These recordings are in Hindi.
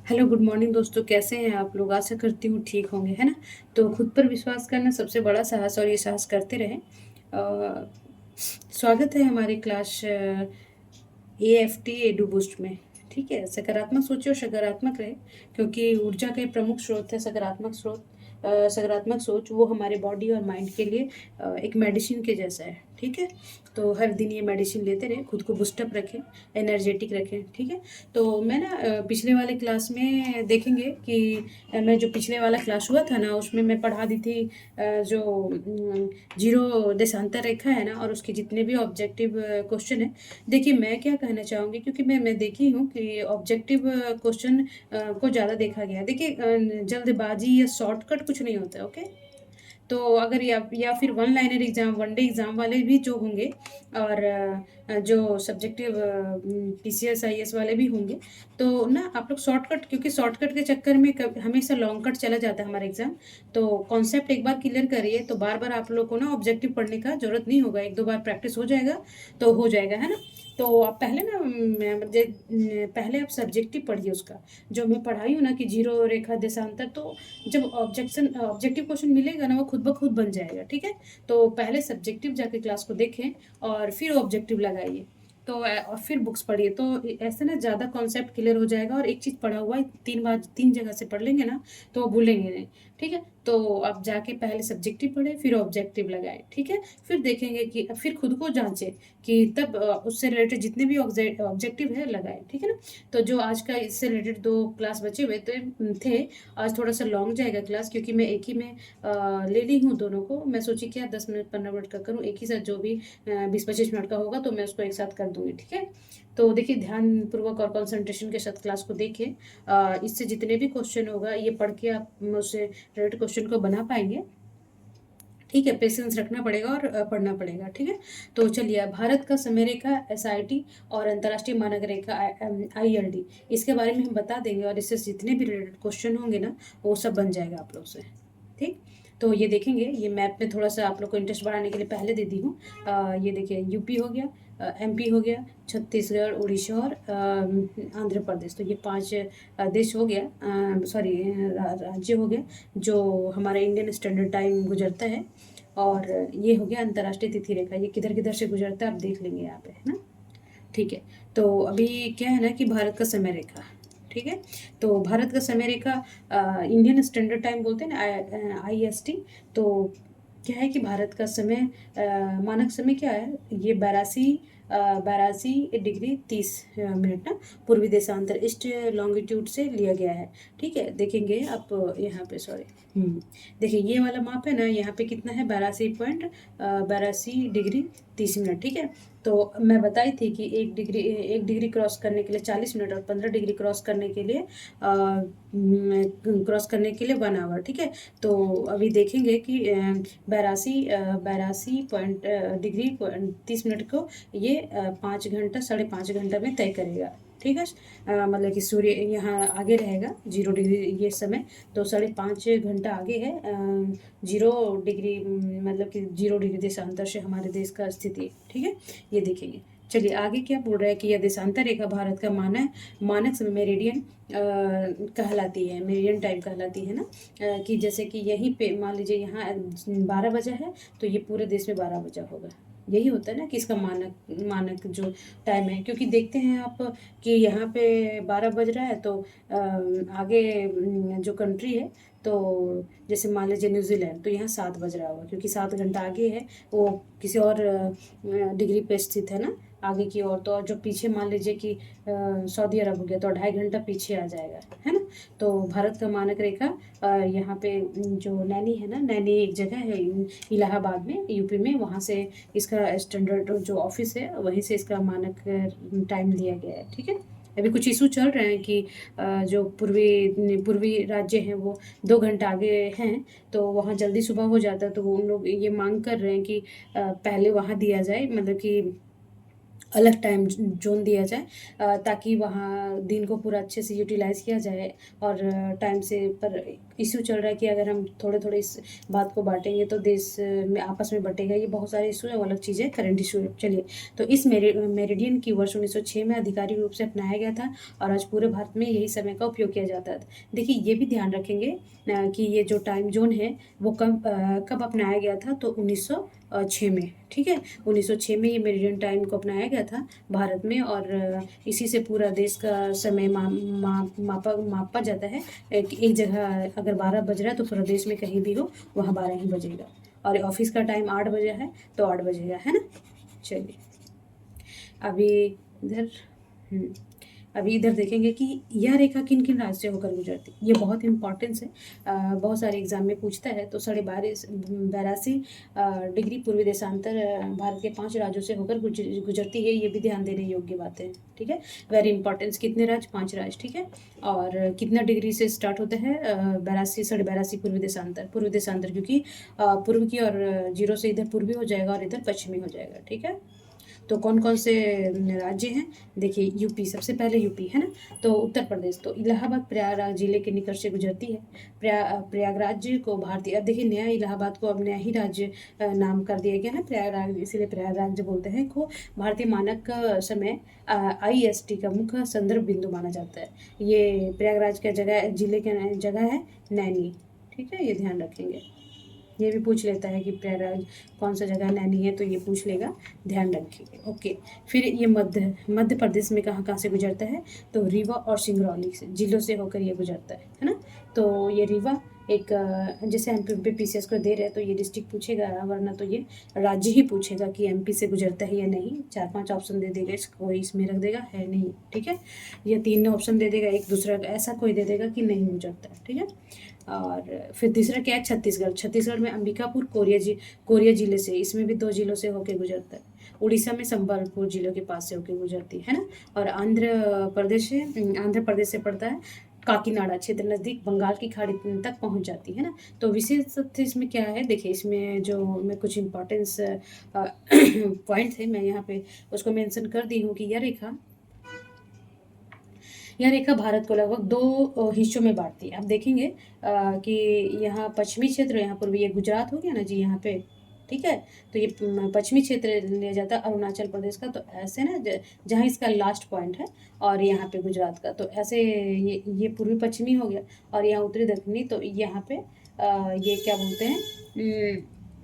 हेलो गुड मॉर्निंग दोस्तों, कैसे हैं आप लोग। आशा करती हूँ ठीक होंगे, है ना। तो खुद पर विश्वास करना सबसे बड़ा साहस, और ये साहस करते रहें। स्वागत है हमारी क्लास AFT एडू बूस्ट में। ठीक है, सकारात्मक सोचिए और सकारात्मक रहे, क्योंकि ऊर्जा के प्रमुख स्रोत है सकारात्मक स्रोत। सकारात्मक सोच वो हमारे बॉडी और माइंड के लिए एक मेडिसिन के जैसा है। ठीक है, तो हर दिन ये मेडिसिन लेते रहे, खुद को बूस्टअप रखें, एनर्जेटिक रखें। ठीक है, तो मैं ना पिछले वाले क्लास में देखेंगे कि मैं जो पिछले वाला क्लास हुआ था ना, उसमें मैं पढ़ा दी थी जो जीरो देशांतर रेखा है ना, और उसके जितने भी ऑब्जेक्टिव क्वेश्चन है। देखिए, मैं क्या कहना चाहूँगी, क्योंकि मैं देखी हूँ कि ऑब्जेक्टिव क्वेश्चन को ज़्यादा देखा गया है। देखिए, जल्दबाजी या शॉर्टकट कुछ नहीं होता है। ओके, तो अगर या फिर one liner exam, one day exam वाले भी जो होंगे, और जो सब्जेक्टिव PCS IAS वाले भी होंगे, तो ना आप लोग शॉर्टकट, क्योंकि शॉर्टकट के चक्कर में हमेशा लॉन्ग कट चला जाता है हमारा एग्ज़ाम। तो कॉन्सेप्ट एक बार क्लियर करिए, तो बार बार आप लोग को ना ऑब्जेक्टिव पढ़ने का ज़रूरत नहीं होगा। एक दो बार प्रैक्टिस हो जाएगा तो हो जाएगा, है ना। तो आप पहले ना पहले आप सब्जेक्टिव पढ़िए उसका, जो मैं पढ़ाई हूँ ना कि जीरो रेखा देशांतर। तो जब ऑब्जेक्टिव क्वेश्चन मिलेगा ना, वो खुद ब खुद बन जाएगा। ठीक है, तो पहले सब्जेक्टिव जाके क्लास को देखें और फिर ऑब्जेक्टिव लगाइए। तो और फिर बुक्स पढ़िए, तो ऐसे ना ज़्यादा कॉन्सेप्ट क्लियर हो जाएगा। और एक चीज़ पढ़ा हुआ है 3 बार 3 जगह से पढ़ लेंगे ना, तो वो भूलेंगे नहीं। ठीक है, तो आप जाके पहले सब्जेक्टिव पढ़े, फिर ऑब्जेक्टिव लगाए। ठीक है, फिर देखेंगे कि फिर खुद को जांचें कि तब उससे रिलेटेड जितने भी ऑब्जेक्टिव है लगाए। ठीक है ना। तो जो आज का इससे रिलेटेड 2 क्लास बचे हुए थे। आज थोड़ा सा लॉन्ग जाएगा क्लास, क्योंकि मैं एक ही में ले ली हूँ दोनों को। मैं सोची क्या 10 मिनट 15 मिनट का करूँ, एक ही साथ जो भी 20-25 मिनट का होगा तो मैं उसको एक साथ कर दूँगी। ठीक है, तो देखिए, ध्यानपूर्वक और कंसंट्रेशन के साथ क्लास को देखें। इससे जितने भी क्वेश्चन होगा, ये पढ़ के आप उससे रिलेटेड क्वेश्चन को बना पाएंगे। ठीक है, पेशेंस रखना पड़ेगा और पढ़ना पड़ेगा। ठीक है, तो चलिए, भारत का समय रेखा SIT और अंतर्राष्ट्रीय मानक रेखा ILD, इसके बारे में हम बता देंगे, और इससे जितने भी रिलेटेड क्वेश्चन होंगे ना, वो सब बन जाएगा आप लोग से। ठीक, तो ये देखेंगे, ये मैप में थोड़ा सा आप लोग को इंटरेस्ट बढ़ाने के लिए पहले दे दी हूँ। ये देखिए, यूपी हो गया, MP हो गया, छत्तीसगढ़, उड़ीसा और आंध्र प्रदेश। तो ये 5 देश हो गया, सॉरी राज्य हो गया, जो हमारा इंडियन स्टैंडर्ड टाइम गुजरता है। और ये हो गया अंतर्राष्ट्रीय तिथि रेखा, ये किधर किधर से गुजरता है आप देख लेंगे यहाँ पे, है ना। ठीक है, तो अभी क्या है ना कि भारत का समय रेखा। ठीक है, तो भारत का समय रेखा इंडियन स्टैंडर्ड टाइम बोलते हैं ना, IST। तो क्या है कि भारत का समय मानक समय क्या है, ये 82 डिग्री 30 मिनट ना, पूर्वी देशांतर ईस्ट लॉन्गिट्यूड से लिया गया है। ठीक है, देखेंगे आप यहाँ पे, सॉरी, देखिए ये वाला माप है ना, यहाँ पे कितना है, 82.82 डिग्री 30 मिनट। ठीक है, तो मैं बताई थी कि 1 डिग्री क्रॉस करने के लिए 40 मिनट, और 15 डिग्री क्रॉस करने के लिए 1 आवर। ठीक है, तो अभी देखेंगे कि 82 डिग्री 30 मिनट को ये 5 घंटा 5.5 घंटा में तय करेगा। ठीक है, मतलब कि सूर्य यहाँ आगे रहेगा 0 डिग्री ये समय, तो 5.5 घंटा आगे है। 0 डिग्री मतलब कि 0 डिग्री देशांतर से हमारे देश का स्थिति। ठीक है, ये देखेंगे। चलिए आगे क्या बोल रहा है कि यह देशांतर रेखा भारत का मानक समय मेरिडियन कहलाती है, मेरिडियन टाइम कहलाती है ना। कि जैसे कि यहीं पे मान लीजिए यहाँ 12 बजा है, तो ये पूरे देश में 12 बजा होगा। यही होता है ना कि इसका मानक मानक जो टाइम है, क्योंकि देखते हैं आप कि यहाँ पे 12 बज रहा है, तो आगे जो कंट्री है, तो जैसे मान लीजिए न्यूजीलैंड, तो यहाँ 7 बज रहा होगा, क्योंकि 7 घंटा आगे है, वो किसी और डिग्री पे स्थित है ना, आगे की ओर। तो और जो पीछे मान लीजिए कि सऊदी अरब हो गया, तो 2.5 घंटा पीछे आ जाएगा, है ना। तो भारत का मानक रेखा यहाँ पे जो नैनी है ना, नैनी एक जगह है इलाहाबाद में, यूपी में, वहाँ से इसका स्टैंडर्ड जो ऑफिस है, वहीं से इसका मानक टाइम लिया गया है। ठीक है, अभी कुछ इशू चल रहे हैं कि जो पूर्वी पूर्वी राज्य हैं वो 2 घंटा आगे हैं, तो वहाँ जल्दी सुबह हो जाता है, तो वो उन लोग ये मांग कर रहे हैं कि पहले वहाँ दिया जाए, मतलब कि अलग टाइम जोन दिया जाए, ताकि वहाँ दिन को पूरा अच्छे से यूटिलाइज़ किया जाए। और टाइम से पर इश्यू चल रहा है कि अगर हम थोड़े-थोड़े इस बात को बाँटेंगे तो देश में आपस में बँटेगा। ये बहुत सारे इश्यू है, वो अलग चीज़ है, करंट इश्यू है। चलिए, तो इस मेरिडियन की वर्ष 1906 में आधिकारिक रूप से अपनाया गया था और आज पूरे भारत में यही समय का उपयोग किया जाता है। देखिए, ये भी ध्यान रखेंगे कि ये जो टाइम ज़ोन है वो कब अपनाया गया था, तो 1906 में, ठीक है? 1906 में ये मेरिडियन टाइम को अपनाया गया था भारत में। और इसी से पूरा देश का समय मापा जाता है। एक जगह अगर 12 बज रहा है तो पूरा देश में कहीं भी हो वहाँ 12 ही बजेगा। और ऑफिस का टाइम 8 बजे है तो 8 बजेगा, है ना? चलिए, अभी इधर हुँ। अभी इधर देखेंगे कि यह रेखा किन-किन राज्य से होकर गुजरती है। ये बहुत इम्पोर्टेंस है। बहुत सारे एग्ज़ाम में पूछता है। तो 82 डिग्री पूर्वी देशांतर भारत के 5 राज्यों से होकर गुजरती है। ये भी ध्यान देने योग्य बात है, ठीक है? वेरी इम्पोर्टेंस, कितने राज्य? 5 राज्य, ठीक है? और कितना डिग्री से स्टार्ट होता है? 82 पूर्वी देशांतर, क्योंकि पूर्व की और 0 से इधर पूर्वी हो जाएगा और इधर पश्चिमी हो जाएगा, ठीक है? तो कौन-कौन से राज्य हैं? देखिए, यूपी सबसे पहले, यूपी, है ना? तो उत्तर प्रदेश, तो इलाहाबाद प्रयागराज जिले के निकट से गुजरती है। प्रयागराज को भारतीय, अब देखिए नया इलाहाबाद को अब नया ही राज्य नाम कर दिया गया है ना, प्रयागराज, इसीलिए प्रयागराज जो बोलते हैं को भारतीय मानक समय IST का मुख्य संदर्भ बिंदु माना जाता है। ये प्रयागराज का जगह, जिले का जगह है नैनी, ठीक है? ये ध्यान रखेंगे। ये भी पूछ लेता है कि प्रयागराज कौन सा जगह नैनी है, तो ये पूछ लेगा, ध्यान रखिए। ओके, फिर ये मध्य प्रदेश में कहाँ-कहाँ से गुजरता है? तो रीवा और सिंगरौली से जिलों से होकर ये गुजरता है ना? तो ये रीवा एक जैसे एमपी पीसीएस को दे रहे हैं तो ये डिस्ट्रिक्ट पूछेगा, वरना तो ये राज्य ही पूछेगा कि एमपी से गुजरता है या नहीं। 4-5 ऑप्शन दे देगा, कोई इसमें रख देगा है नहीं, ठीक है? या 3 ऑप्शन दे देगा, एक दूसरा ऐसा कोई दे देगा कि नहीं गुजरता है, ठीक है? और फिर तीसरा क्या है? छत्तीसगढ़। छत्तीसगढ़ में अंबिकापुर कोरिया जिले से, इसमें भी 2 जिलों से होके गुजरता है। उड़ीसा में संबलपुर जिलों के पास से होके गुजरती है ना? और आंध्र प्रदेश से पड़ता है काकीनाडा क्षेत्र, नज़दीक बंगाल की खाड़ी तक पहुंच जाती है ना? तो विशेष तथ्य इसमें क्या है? देखिए, इसमें जो मैं कुछ इम्पोर्टेंस पॉइंट थे, मैं यहाँ पे उसको मेंशन कर दी हूँ कि यह रेखा भारत को लगभग 2 हिस्सों में बाँटती है। आप देखेंगे कि यहाँ पश्चिमी क्षेत्र, यहाँ पूर्वी, ये गुजरात हो गया ना जी यहाँ पे, ठीक है? तो ये पश्चिमी क्षेत्र लिया जाता है अरुणाचल प्रदेश का। तो ऐसे ना जहाँ इसका लास्ट पॉइंट है और यहाँ पे गुजरात का, तो ऐसे ये पूर्वी पश्चिमी हो गया। और यहाँ उत्तरी दक्षिणी, तो यहाँ पे ये क्या बोलते हैं,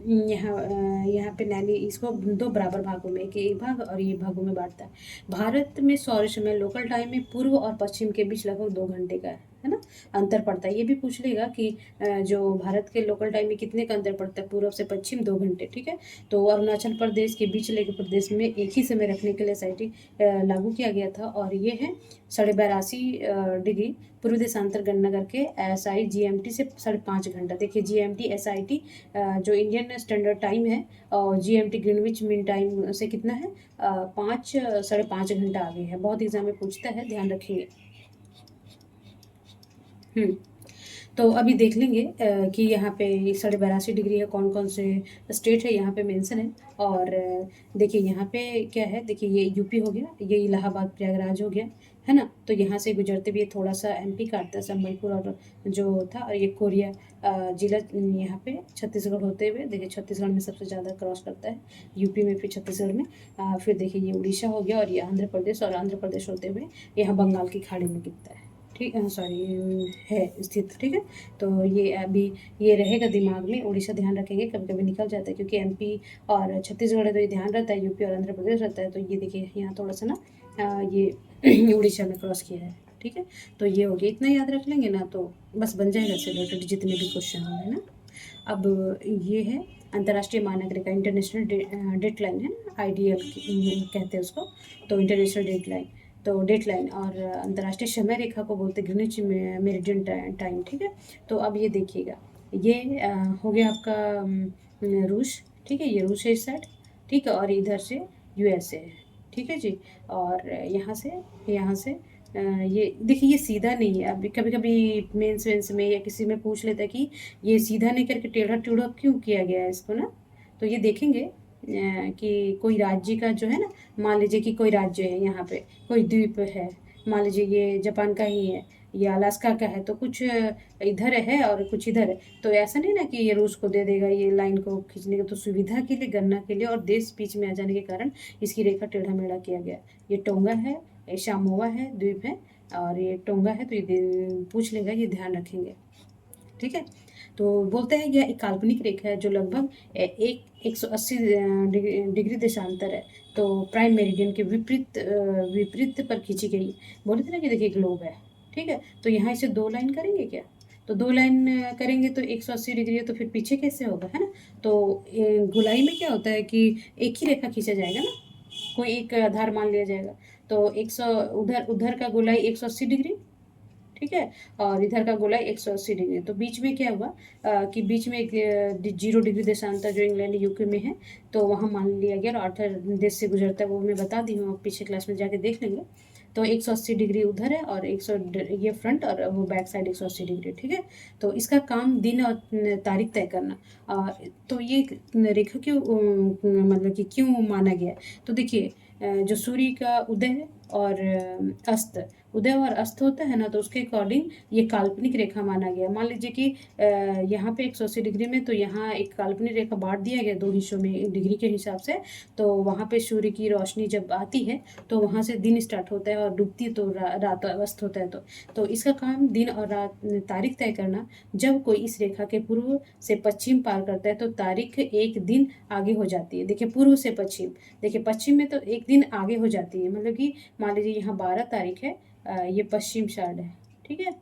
यहाँ पे नैनी इसको 2 बराबर भागों में, एक भाग और ये भागों में बाँटता है। भारत में सौर समय लोकल टाइम में पूर्व और पश्चिम के बीच लगभग 2 घंटे का है ना, अंतर पड़ता है। ये भी पूछ लेगा कि जो भारत के लोकल टाइम में कितने का अंतर पड़ता है पूर्व से पश्चिम, 2 घंटे, ठीक है? तो अरुणाचल प्रदेश के बीच लेके प्रदेश में एक ही समय रखने के लिए SIT लागू किया गया था। और ये है 82.5 डिग्री पूर्व देशांतर गणना करके SI GMT से 5.5 घंटा। देखिए, GMT SIT जो इंडियन स्टैंडर्ड टाइम है, और GMT ग्रीनविच मीन टाइम से कितना है? 5 घंटा आगे है। बहुत एग्जाम में पूछता है, ध्यान रखिए। तो अभी देख लेंगे कि यहाँ पे 82.5 डिग्री है, कौन कौन से स्टेट है यहाँ पे मेंशन है। और देखिए यहाँ पे क्या है, देखिए ये यूपी हो गया, ये इलाहाबाद प्रयागराज हो गया, है ना? तो यहाँ से गुजरते हुए थोड़ा सा MP काटता है, संबलपुर और जो था, और ये कोरिया जिला यहाँ पे छत्तीसगढ़ होते हुए, देखिए छत्तीसगढ़ में सबसे ज़्यादा क्रॉस करता है, यूपी में, फिर छत्तीसगढ़ में, फिर देखिए ये उड़ीसा हो गया, और ये आंध्र प्रदेश, और आंध्र प्रदेश होते हुए यहाँ बंगाल की खाड़ी में गिरता है, ठीक है? सॉरी, है स्थित, ठीक है? तो ये अभी ये रहेगा दिमाग में, उड़ीसा ध्यान रखेंगे, कभी-कभी निकल जाता है क्योंकि MP और छत्तीसगढ़ है तो ये ध्यान रहता है, यूपी और आंध्र प्रदेश रहता है। तो ये देखिए यहाँ थोड़ा-सा ना ये उड़ीसा में क्रॉस किया है, ठीक है? तो ये हो गया, इतना याद रख लेंगे ना तो बस बन जाएगा इससे रिलेटेड जितने भी क्वेश्चन होंगे ना। अब ये है अंतर्राष्ट्रीय मानक रेखा, इंटरनेशनल डेडलाइन है ना, IDL कहते हैं उसको। तो इंटरनेशनल डेडलाइन और अंतर्राष्ट्रीय समय रेखा को बोलते हैं ग्रीनिच मेरिडियन टाइम, ठीक है? तो अब ये देखिएगा, ये हो गया आपका रूस, ठीक है? ये रूस है इस साइड, ठीक है? और इधर से USA है, ठीक है जी? और यहाँ से ये देखिए, ये सीधा नहीं है। अब कभी-कभी मेंस वेंस में या किसी में पूछ लेता है कि ये सीधा नहीं करके टेढ़ा-टेढ़ा क्यों किया गया है इसको ना? तो ये देखेंगे कि कोई राज्य का जो है ना, मान लीजिए कि कोई राज्य है यहाँ पे, कोई द्वीप है, मान लीजिए ये जापान का ही है, ये अलास्का का है, तो कुछ इधर है और कुछ इधर है, तो ऐसा नहीं ना कि ये रूस को दे देगा ये लाइन को खींचने का, तो सुविधा के लिए, गणना के लिए और देश बीच में आ जाने के कारण इसकी रेखा टेढ़ा मेढ़ा किया गया। ये टोंगा है, ये शामोवा है, द्वीप है, और ये टोंगा है, तो ये पूछ लेगा, ये ध्यान रखेंगे, ठीक है। तो बोलते हैं यह एक काल्पनिक रेखा है जो लगभग 180 डिग्री देशांतर है, तो प्राइम मेरिडियन के विपरीत पर खींची गई। बोले थे ना कि देखिए ग्लोब है, ठीक है, तो यहाँ इसे 2 लाइन करेंगे क्या, तो 2 लाइन करेंगे तो 180 डिग्री है, तो फिर पीछे कैसे होगा, है ना। तो गोलाई में क्या होता है कि एक ही रेखा खींचा जाएगा ना, कोई एक आधार मान लिया जाएगा, तो 100 उधर उधर का गोलाई 180 डिग्री, ठीक है, और इधर का गोलाई 180 डिग्री, तो बीच में क्या हुआ कि बीच में एक 0 डिग्री देशांतर जो इंग्लैंड यूके में है, तो वहाँ मान लिया गया, और आर्थर देश से गुजरता है, वो मैं बता दी हूँ, आप पीछे क्लास में जाके देख लेंगे। तो 180 डिग्री उधर है, और 100 ये फ्रंट और वो बैक साइड 180 डिग्री, ठीक है। तो इसका काम दिन और तारीख तय करना। तो ये रेखा क्यों मतलब कि क्यों माना गया, तो देखिए जो सूर्य का उदय है और अस्त, उदय और अस्त होता है ना, तो उसके अकॉर्डिंग ये काल्पनिक रेखा माना गया। मान लीजिए कि यहाँ पे 180 डिग्री में, तो यहाँ एक काल्पनिक रेखा बांट दिया गया 2 हिस्सों में डिग्री के हिसाब से, तो वहाँ पे सूर्य की रोशनी जब आती है तो वहाँ से दिन स्टार्ट होता है, और डूबती है तो रात अस्त होता है, तो इसका काम दिन और रात तारीख तय करना। जब कोई इस रेखा के पूर्व से पश्चिम पार करता है तो तारीख एक दिन आगे हो जाती है। देखिए पूर्व से पश्चिम, देखिए पश्चिम में तो एक दिन आगे हो जाती है, मतलब कि मान लीजिए यहाँ 12 तारीख है, ये पश्चिम साइड है, ठीक है,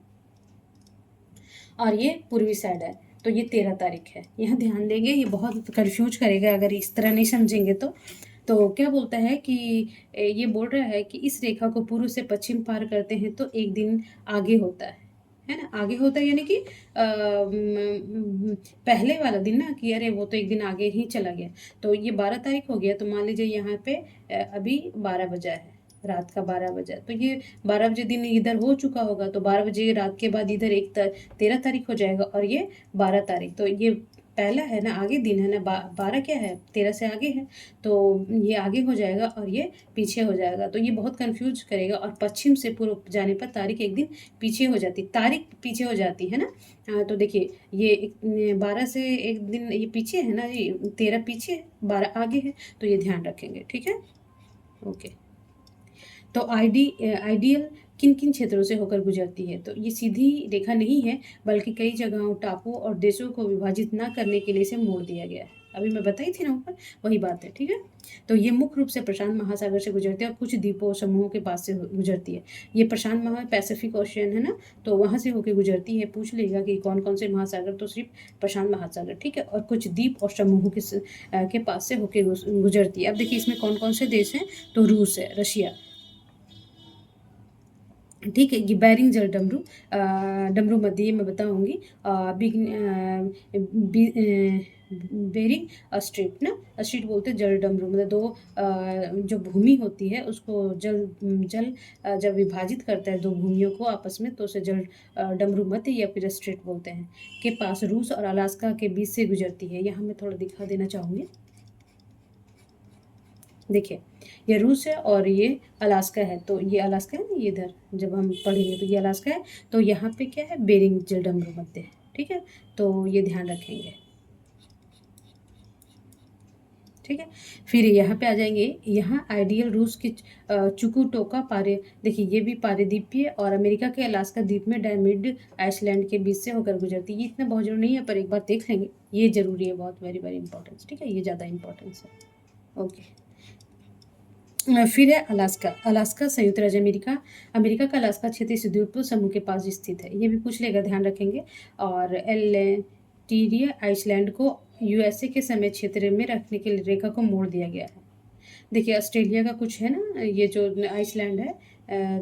और ये पूर्वी साइड है, तो ये 13 तारीख है। यहाँ ध्यान देंगे, ये बहुत कंफ्यूज करेगा अगर इस तरह नहीं समझेंगे तो क्या बोलता है कि ये बोल रहा है कि इस रेखा को पूर्व से पश्चिम पार करते हैं तो एक दिन आगे होता है ना, आगे होता है, यानी कि पहले वाला दिन ना, कि अरे वो तो एक दिन आगे ही चला गया, तो ये 12 तारीख हो गया, तो मान लीजिए यहाँ पे अभी 12 बजा है, रात का 12 बजा, तो ये 12 बजे दिन इधर हो चुका होगा, तो 12 बजे रात के बाद इधर 13 तारीख हो जाएगा, और ये 12 तारीख, तो ये पहला है ना, आगे दिन है ना, 12 क्या है, 13 से आगे है, तो ये आगे हो जाएगा और ये पीछे हो जाएगा, तो ये बहुत कंफ्यूज करेगा। और पश्चिम से पूर्व जाने पर तारीख एक दिन पीछे हो जाती, तारीख पीछे हो जाती है ना। तो देखिए ये 12 से एक दिन ये पीछे है ना, ये 13 पीछे है, 12 आगे है, तो ये ध्यान रखेंगे, ठीक है, ओके। तो आइडियल किन किन क्षेत्रों से होकर गुजरती है, तो ये सीधी रेखा नहीं है, बल्कि कई जगहों, टापू और देशों को विभाजित ना करने के लिए इसे मोड़ दिया गया है। अभी मैं बताई थी ना ऊपर, वही बात है, ठीक है। तो ये मुख्य रूप से प्रशांत महासागर से गुजरती है और कुछ द्वीपों समूहों के पास से गुजरती है। ये प्रशांत पैसिफिक ओशियन है ना, तो वहाँ से होकर गुजरती है। पूछ लेगा कि कौन कौन से महासागर, तो सिर्फ प्रशांत महासागर, ठीक है, और कुछ द्वीप और समूहों के पास से होकर गुजरती है। अब देखिए इसमें कौन कौन से देश हैं, तो रूस है, रशिया, ठीक है, ये बैरिंग जल डमरू, डमरू मध्य, ये मैं बताऊंगी, बेरिंग स्ट्रीट ना, स्ट्रीट बोलते हैं जल डमरू, मतलब दो जो भूमि होती है उसको जल जल जब विभाजित करता है दो भूमियों को आपस में, तो उसे जल डमरू मध्य या फिर स्ट्रीट बोलते हैं, के पास रूस और अलास्का के बीच से गुजरती है। यहाँ मैं थोड़ा दिखा देना चाहूँगी, देखिए ये रूस है और ये अलास्का है, तो ये अलास्का है ना, ये इधर जब हम पढ़ेंगे तो ये अलास्का है, तो यहाँ पे क्या है, बेरिंग जलडमरू मध्य है, ठीक है, तो ये ध्यान रखेंगे, ठीक है। फिर यहाँ पे आ जाएंगे, यहाँ आइडियल रूस की चुकुटोका पारे, देखिए ये भी पारेद्वीपीय, और अमेरिका के अलास्का द्वीप में डायमिड आइसलैंड के बीच से होकर गुजरती है। ये इतना बहुत जरूरी नहीं है, पर एक बार देख लेंगे, ये जरूरी है, बहुत वेरी वेरी इंपॉर्टेंस, ठीक है, ये ज़्यादा इंपॉर्टेंस है, ओके। फिर है अलास्का, अलास्का संयुक्त राज्य अमेरिका, अमेरिका का अलास्का क्षेत्र इस द्वीप समूह के पास स्थित है, ये भी पूछ लेगा, ध्यान रखेंगे। और एलेटीरिया आइसलैंड को यूएसए के समय क्षेत्र में रखने के लिए रेखा को मोड़ दिया गया है। देखिए ऑस्ट्रेलिया का कुछ है ना, ये जो आइसलैंड है,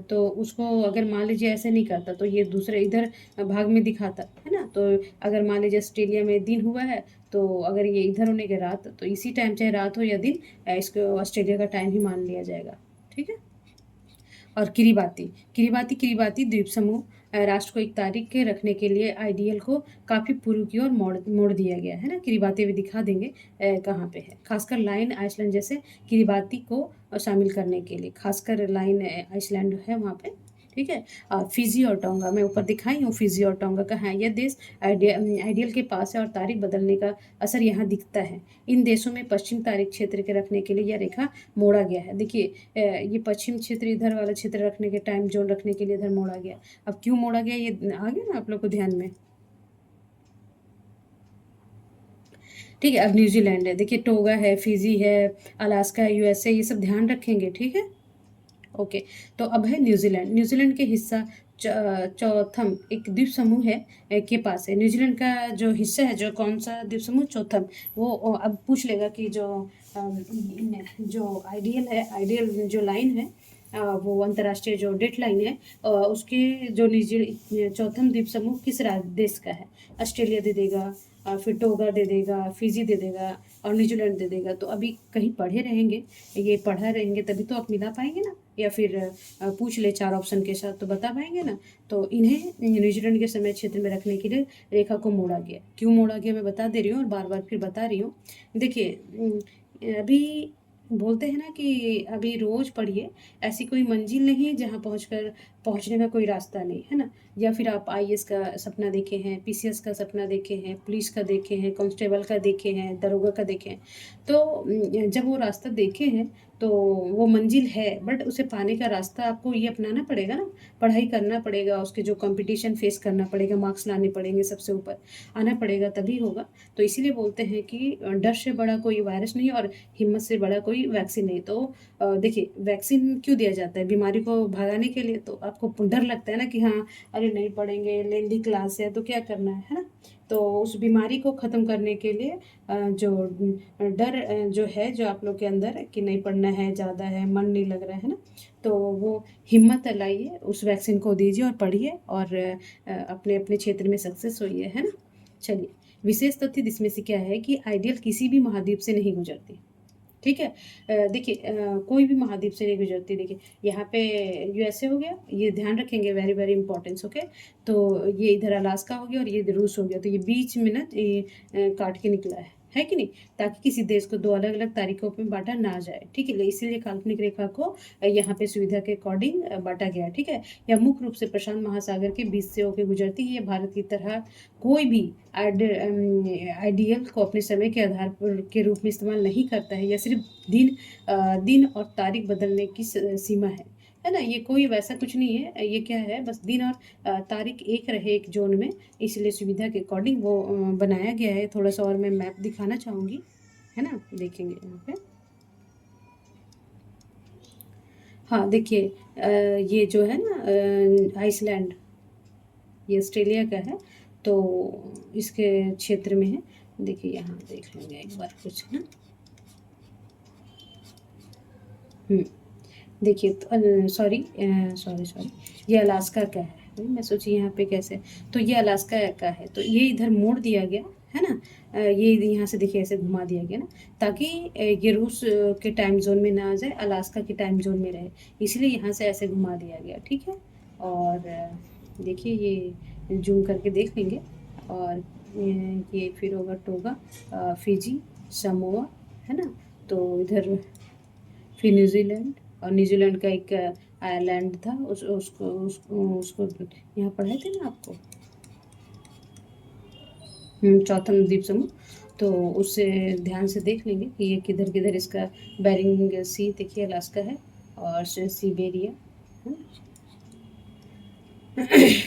तो उसको अगर मान लीजिए ऐसे नहीं करता तो ये दूसरे इधर भाग में दिखाता है ना, तो अगर मान लीजिए ऑस्ट्रेलिया में दिन हुआ है, तो अगर ये इधर होने के रात, तो इसी टाइम चाहे रात हो या दिन, इसको ऑस्ट्रेलिया का टाइम ही मान लिया जाएगा, ठीक है। और किरिबाती किरिबाती द्वीप समूह राष्ट्र को एक तारीख के रखने के लिए आइडियल को काफ़ी पूर्व की ओर मोड़ मोड़ दिया गया है ना। किरिबाती भी दिखा देंगे कहाँ पे है, खासकर लाइन आइसलैंड जैसे किरिबाती को शामिल करने के लिए, खासकर लाइन आइसलैंड है वहाँ पे, ठीक है। फिजी और टोंगा मैं ऊपर दिखाई हूँ, फिजी और टोंगा कहाँ है। यह देश आइडियल के पास है और तारीख बदलने का असर यहाँ दिखता है। इन देशों में पश्चिम तारीख क्षेत्र के रखने के लिए यह रेखा मोड़ा गया है। देखिए ये पश्चिम क्षेत्र इधर वाला क्षेत्र रखने के, टाइम जोन रखने के लिए इधर मोड़ा गया। अब क्यों मोड़ा गया ये आ गया ना आप लोग को ध्यान में, ठीक है। अब न्यूजीलैंड है, देखिए टोगा है, फिजी है, अलास्का है, यूएसए, ये सब ध्यान रखेंगे, ठीक है। ओके, तो अब है न्यूजीलैंड। न्यूजीलैंड के हिस्सा चौथम एक द्वीप समूह है के पास है। न्यूजीलैंड का जो हिस्सा है, जो कौन सा द्वीप समूह, चौथम, वो अब पूछ लेगा कि जो आइडियल है, आइडियल जो लाइन है वो अंतर्राष्ट्रीय जो डेट लाइन है उसके जो निजी चौथम द्वीप समूह किस देश का है। ऑस्ट्रेलिया दे देगा, फिर टोगा दे देगा, फिजी दे देगा और न्यूजीलैंड दे देगा। तो अभी कहीं पढ़े रहेंगे, ये पढ़ा रहेंगे तभी तो आप मिला पाएंगे ना, या फिर पूछ ले 4 ऑप्शन के साथ तो बता पाएंगे ना। तो इन्हें न्यूजीलैंड के समय क्षेत्र में रखने के लिए रेखा को मोड़ा गया। क्यों मोड़ा गया मैं बता दे रही हूँ और बार बार फिर बता रही हूँ। देखिए अभी बोलते हैं ना कि अभी रोज़ पढ़िए, ऐसी कोई मंजिल नहीं है जहाँ पहुँचने का कोई रास्ता नहीं है ना। या फिर आप आईएएस का सपना देखे हैं, पीसीएस का सपना देखे हैं, पुलिस का देखे हैं, कांस्टेबल का देखे हैं, दरोगा का देखे हैं। तो जब वो रास्ता देखे हैं तो वो मंजिल है, बट उसे पाने का रास्ता आपको ये अपनाना पड़ेगा ना, पढ़ाई करना पड़ेगा, उसके जो कंपटीशन फेस करना पड़ेगा, मार्क्स लाने पड़ेंगे, सबसे ऊपर आना पड़ेगा तभी होगा। तो इसीलिए बोलते हैं कि डर से बड़ा कोई वायरस नहीं और हिम्मत से बड़ा कोई वैक्सीन नहीं। तो देखिए वैक्सीन क्यों दिया जाता है, बीमारी को भगाने के लिए। तो आपको डर लगता है ना कि हाँ अरे नहीं पढ़ेंगे, लेंदी क्लास है तो क्या करना है ना। तो उस बीमारी को ख़त्म करने के लिए जो डर जो है जो आप लोग के अंदर कि नहीं पढ़ना है, ज़्यादा है, मन नहीं लग रहा है ना, तो वो हिम्मत लाइए, उस वैक्सीन को दीजिए और पढ़िए और अपने अपने क्षेत्र में सक्सेस होइए, है ना। चलिए, विशेष तथ्य इसमें से क्या है कि आइडियल किसी भी महाद्वीप से नहीं गुजरती, ठीक है। देखिए कोई भी महाद्वीप से नहीं गुजरती। देखिए यहाँ पे यूएसए हो गया, ये ध्यान रखेंगे, वेरी वेरी इंपॉर्टेंस, ओके। तो ये इधर अलास्का हो गया और ये रूस हो गया। तो ये बीच में ना ये काट के निकला है कि नहीं, ताकि किसी देश को 2 अलग अलग तारीखों में बांटा ना जाए, ठीक है। इसीलिए काल्पनिक रेखा को यहाँ पे सुविधा के अकॉर्डिंग बांटा गया, ठीक है। यह मुख्य रूप से प्रशांत महासागर के बीच से होकर गुजरती है। भारत की तरह कोई भी आइडियल को अपने समय के आधार पर के रूप में इस्तेमाल नहीं करता है। यह सिर्फ दिन और तारीख बदलने की सीमा है ना। ये कोई वैसा कुछ नहीं है, ये क्या है, बस दिन और तारीख एक रहे एक जोन में, इसलिए सुविधा के अकॉर्डिंग वो बनाया गया है। थोड़ा सा और मैं मैप दिखाना चाहूँगी, है ना, देखेंगे यहाँ पे। हाँ देखिए ये जो है ना आइसलैंड, ये ऑस्ट्रेलिया का है, तो इसके क्षेत्र में है। देखिए यहाँ देख लेंगे एक बार कुछ ना। देखिए तो सॉरी सॉरी सॉरी, ये अलास्का का है। मैं सोची यहाँ पे कैसे, तो ये अलास्का का है, तो ये इधर मोड़ दिया गया है ना। ये यहाँ से देखिए ऐसे घुमा दिया गया ना, ताकि ये रूस के टाइम जोन में ना आ जाए, अलास्का के टाइम जोन में रहे, इसलिए यहाँ से ऐसे घुमा दिया गया, ठीक है। और देखिए ये जूम करके देख लेंगे। और ये फिर होगा टोगा, फिजी, समोआ, है ना। तो इधर फिर न्यूजीलैंड, और न्यूजीलैंड का एक आयरलैंड था, उसको यहाँ पढ़ाए थे ना आपको, चौथम द्वीप समूह। तो उससे ध्यान से देख लेंगे कि ये किधर किधर इसका बेरिंग सी, देखिए अलास्का है, और सिबेरिया है ना।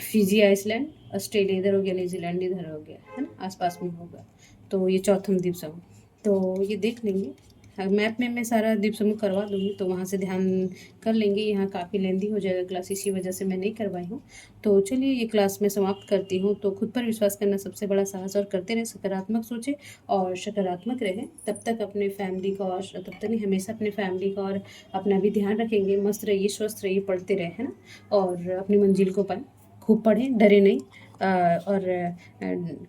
फिजी, आइसलैंड, ऑस्ट्रेलिया इधर हो गया, न्यूजीलैंड इधर हो गया, है ना, आसपास में होगा। तो ये चौथम द्वीप समूह, तो ये देख लेंगे। मैप में मैं सारा द्वीप समूह करवा दूँगी, तो वहाँ से ध्यान कर लेंगे। यहाँ काफ़ी लेंदी हो जाएगा क्लास, इसी वजह से मैं नहीं करवाई हूँ। तो चलिए ये क्लास मैं समाप्त करती हूँ। तो खुद पर विश्वास करना सबसे बड़ा साहस, और करते रहें, सकारात्मक सोचें और सकारात्मक रहें। तब तक अपने फैमिली का, और तब तक नहीं, हमेशा अपने फैमिली का और अपना भी ध्यान रखेंगे। मस्त रहिए, स्वस्थ रहिए, पढ़ते रहें, है ना, और अपनी मंजिल को पाएँ। खूब पढ़ें, डरे नहीं। और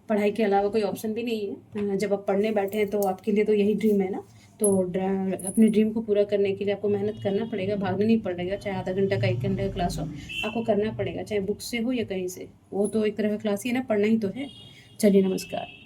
पढ़ाई के अलावा कोई ऑप्शन भी नहीं है। जब आप पढ़ने बैठे हैं तो आपके लिए तो यही ड्रीम है ना। तो अपने ड्रीम को पूरा करने के लिए आपको मेहनत करना पड़ेगा, भागना नहीं पड़ेगा। चाहे आधा घंटा का 1 घंटे का क्लास हो, आपको करना पड़ेगा, चाहे बुक से हो या कहीं से। वो तो एक तरह का क्लास ही है ना, पढ़ना ही तो है। चलिए, नमस्कार।